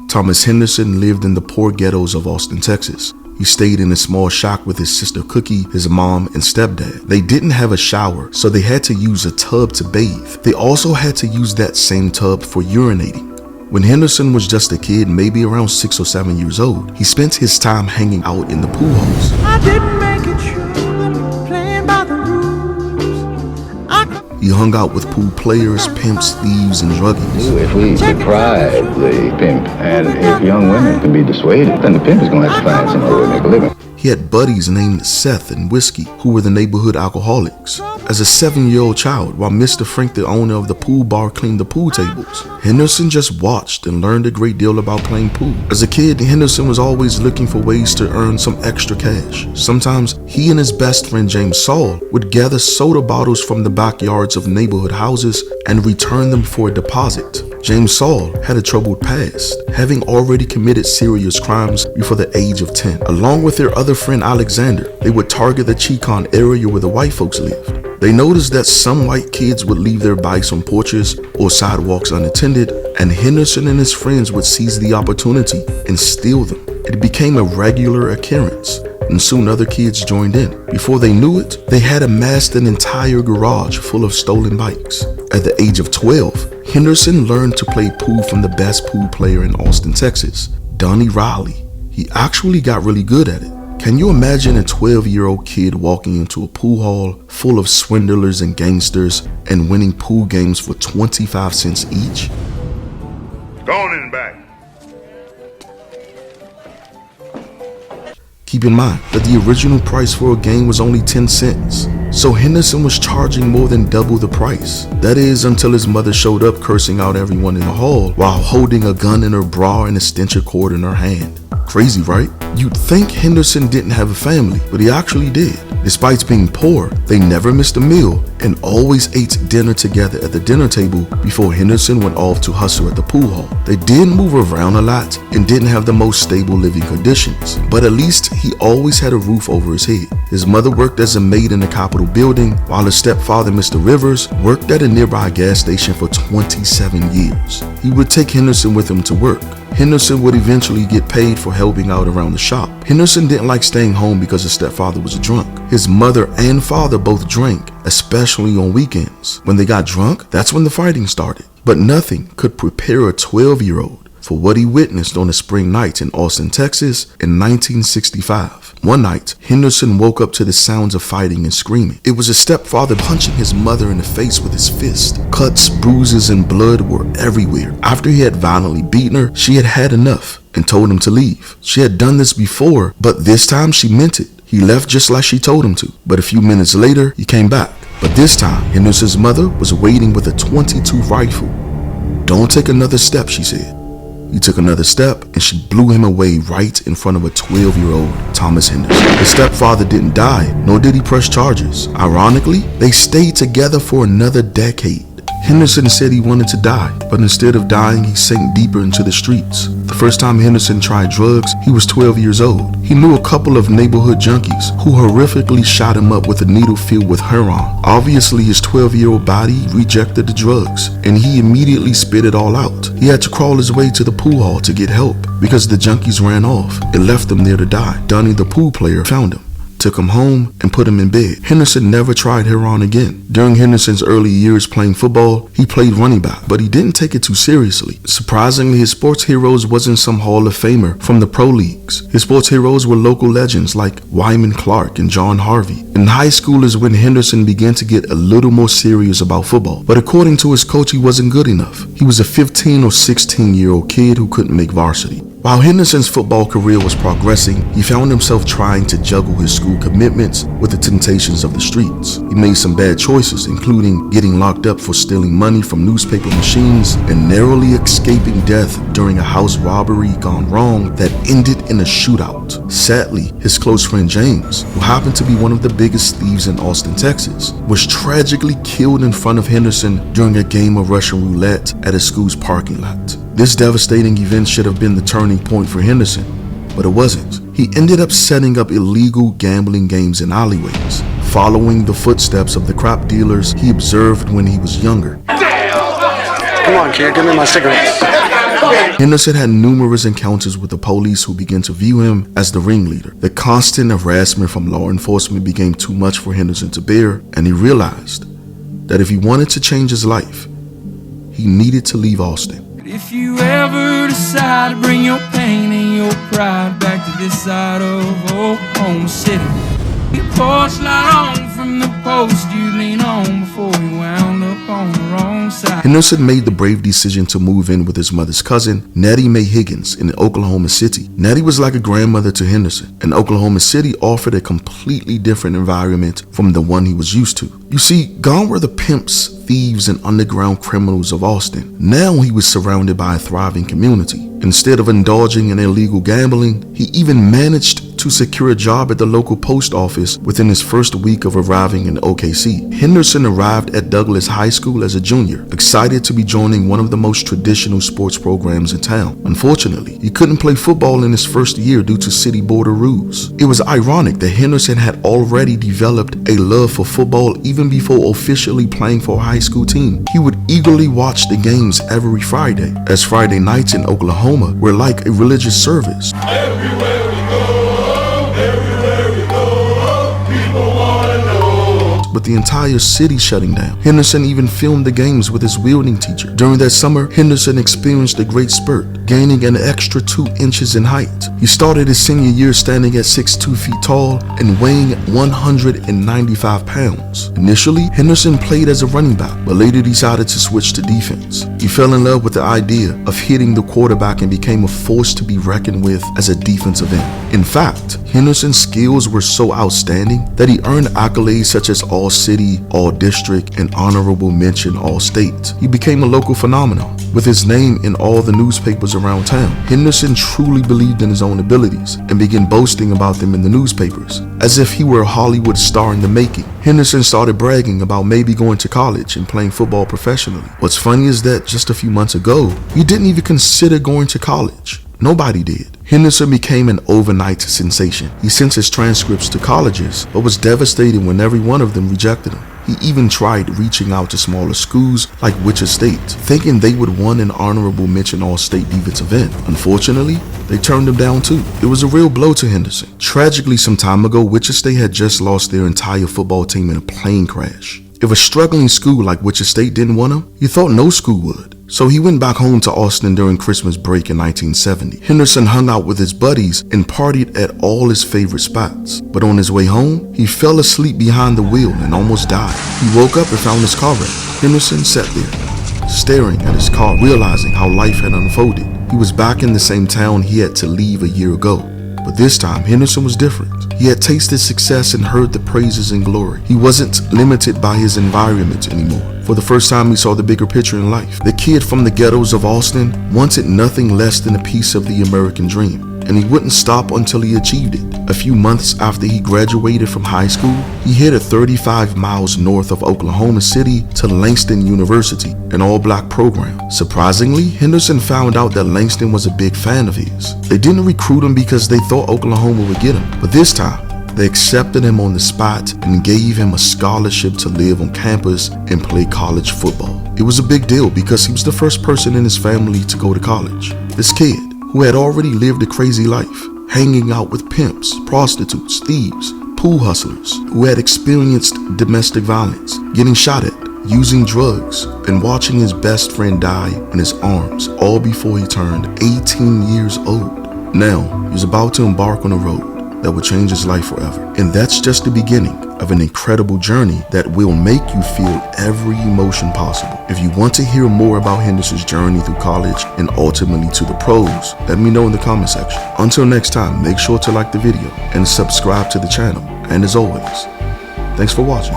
Thomas Henderson lived in the poor ghettos of Austin, Texas. He stayed in a small shack with his sister Cookie, his mom, and stepdad. They didn't have a shower, so they had to use a tub to bathe. They also had to use that same tub for urinating. When Henderson was just a kid, maybe around 6 or 7 years old, he spent his time hanging out in the pool halls. I didn't make it sure, playing by the rules. He hung out with pool players, pimps, thieves, and druggies. If we deprive the pimp and if young women can be dissuaded, then the pimp is going to have to find some way to make a living. He had buddies named Seth and Whiskey, who were the neighborhood alcoholics. As a 7-year-old child, while Mr. Frank, the owner of the pool bar, cleaned the pool tables, Henderson just watched and learned a great deal about playing pool. As a kid, Henderson was always looking for ways to earn some extra cash. Sometimes, he and his best friend James Saul would gather soda bottles from the backyards of neighborhood houses and return them for a deposit. James Saul had a troubled past, having already committed serious crimes before the age of 10. Along with their other friend Alexander, they would target the Chicon area where the white folks lived. They noticed that some white kids would leave their bikes on porches or sidewalks unattended, and Henderson and his friends would seize the opportunity and steal them. It became a regular occurrence, and soon other kids joined in. Before they knew it, they had amassed an entire garage full of stolen bikes. At the age of 12, Henderson learned to play pool from the best pool player in Austin, Texas, Donnie Riley. He actually got really good at it. Can you imagine a 12-year-old kid walking into a pool hall full of swindlers and gangsters and winning pool games for 25 cents each? Go on in the back. Keep in mind that the original price for a game was only 10 cents. So Henderson was charging more than double the price. That is, until his mother showed up cursing out everyone in the hall while holding a gun in her bra and a stencher cord in her hand. Crazy, right? You'd think Henderson didn't have a family, but he actually did. Despite being poor, they never missed a meal and always ate dinner together at the dinner table before Henderson went off to hustle at the pool hall. They didn't move around a lot and didn't have the most stable living conditions, but at least he always had a roof over his head. His mother worked as a maid in the Capitol building, while his stepfather, Mr. Rivers, worked at a nearby gas station for 27 years. He would take Henderson with him to work. Henderson would eventually get paid for helping out around the shop. Henderson didn't like staying home because his stepfather was a drunk. His mother and father both drank, especially on weekends. When they got drunk, that's when the fighting started. But nothing could prepare a 12-year-old for what he witnessed on a spring night in Austin, Texas in 1965. One night, Henderson woke up to the sounds of fighting and screaming. It was his stepfather punching his mother in the face with his fist. Cuts, bruises, and blood were everywhere. After he had violently beaten her, she had had enough and told him to leave. She had done this before, but this time she meant it. He left just like she told him to, but a few minutes later, he came back. But this time, Henderson's mother was waiting with a .22 rifle. "Don't take another step," she said. He took another step and she blew him away right in front of a 12-year-old Thomas Henderson. His stepfather didn't die, nor did he press charges. Ironically, they stayed together for another decade. Henderson said he wanted to die, but instead of dying, he sank deeper into the streets. The first time Henderson tried drugs, he was 12 years old. He knew a couple of neighborhood junkies who horrifically shot him up with a needle filled with heroin. Obviously, his 12-year-old body rejected the drugs, and he immediately spit it all out. He had to crawl his way to the pool hall to get help because the junkies ran off and left him there to die. Donnie, the pool player, found him, took him home, and put him in bed. Henderson never tried heroin again. During Henderson's early years playing football, he played running back, but he didn't take it too seriously. Surprisingly, his sports heroes wasn't some Hall of Famer from the pro leagues. His sports heroes were local legends like Wyman Clark and John Harvey. In high school is when Henderson began to get a little more serious about football, but according to his coach, he wasn't good enough. He was a 15 or 16-year-old kid who couldn't make varsity. While Henderson's football career was progressing, he found himself trying to juggle his school commitments with the temptations of the streets. He made some bad choices, including getting locked up for stealing money from newspaper machines and narrowly escaping death during a house robbery gone wrong that ended in a shootout. Sadly, his close friend James, who happened to be one of the biggest thieves in Austin, Texas, was tragically killed in front of Henderson during a game of Russian roulette at his school's parking lot. This devastating event should have been the turning point for Henderson, but it wasn't. He ended up setting up illegal gambling games in alleyways, following the footsteps of the crap dealers he observed when he was younger. Come on, kid, give me my cigarettes. Henderson had numerous encounters with the police who began to view him as the ringleader. The constant harassment from law enforcement became too much for Henderson to bear, and he realized that if he wanted to change his life, he needed to leave Austin. If you ever decide to bring your pain and your pride back to this side of Oklahoma City, your porch light on from the post you lean on before you wound up on the wrong side. Henderson made the brave decision to move in with his mother's cousin, Nettie Mae Higgins, in Oklahoma City. Nettie was like a grandmother to Henderson, and Oklahoma City offered a completely different environment from the one he was used to. You see, gone were the pimps, thieves, and underground criminals of Austin. Now he was surrounded by a thriving community. Instead of indulging in illegal gambling, he even managed to secure a job at the local post office within his first week of arriving in OKC. Henderson arrived at Douglas High School as a junior, excited to be joining one of the most traditional sports programs in town. Unfortunately, he couldn't play football in his first year due to city border rules. It was ironic that Henderson had already developed a love for football even before officially playing for a high school team. He would eagerly watch the games every Friday, as Friday nights in Oklahoma were like a religious service. Everywhere we go, people wanna know. With the entire city shutting down, Henderson even filmed the games with his wielding teacher. During that summer, Henderson experienced a great spurt, gaining an extra 2 inches in height. He started his senior year standing at 6'2" feet tall and weighing 195 pounds. Initially, Henderson played as a running back, but later decided to switch to defense. He fell in love with the idea of hitting the quarterback and became a force to be reckoned with as a defensive end. In fact, Henderson's skills were so outstanding that he earned accolades such as All-City, All-District, and Honorable Mention All-State. He became a local phenomenon, with his name in all the newspapers around town. Henderson truly believed in his own abilities and began boasting about them in the newspapers, as if he were a Hollywood star in the making. Henderson started bragging about maybe going to college and playing football professionally. What's funny is that just a few months ago, he didn't even consider going to college. Nobody did. Henderson became an overnight sensation. He sent his transcripts to colleges, but was devastated when every one of them rejected him. He even tried reaching out to smaller schools like Wichita State, thinking they would want an honorable mention All-State defensive end. Unfortunately, they turned him down too. It was a real blow to Henderson. Tragically, some time ago, Wichita State had just lost their entire football team in a plane crash. If a struggling school like Wichita State didn't want him, he thought no school would. So he went back home to Austin during Christmas break in 1970. Henderson hung out with his buddies and partied at all his favorite spots. But on his way home, he fell asleep behind the wheel and almost died. He woke up and found his car wrecked. Henderson sat there, staring at his car, realizing how life had unfolded. He was back in the same town he had to leave a year ago. But this time, Henderson was different. He had tasted success and heard the praises and glory. He wasn't limited by his environment anymore. For the first time, he saw the bigger picture in life. The kid from the ghettos of Austin wanted nothing less than a piece of the American dream, and he wouldn't stop until he achieved it. A few months after he graduated from high school, he headed 35 miles north of Oklahoma City to Langston University, an all-black program. Surprisingly, Henderson found out that Langston was a big fan of his. They didn't recruit him because they thought Oklahoma would get him, but this time, they accepted him on the spot and gave him a scholarship to live on campus and play college football. It was a big deal because he was the first person in his family to go to college. This kid, who had already lived a crazy life, hanging out with pimps, prostitutes, thieves, pool hustlers, who had experienced domestic violence, getting shot at, using drugs, and watching his best friend die in his arms, all before he turned 18 years old. Now, he was about to embark on a road that will change his life forever. And that's just the beginning of an incredible journey that will make you feel every emotion possible. If you want to hear more about Henderson's journey through college and ultimately to the pros, let me know in the comment section. Until next time, make sure to like the video and subscribe to the channel. And as always, thanks for watching.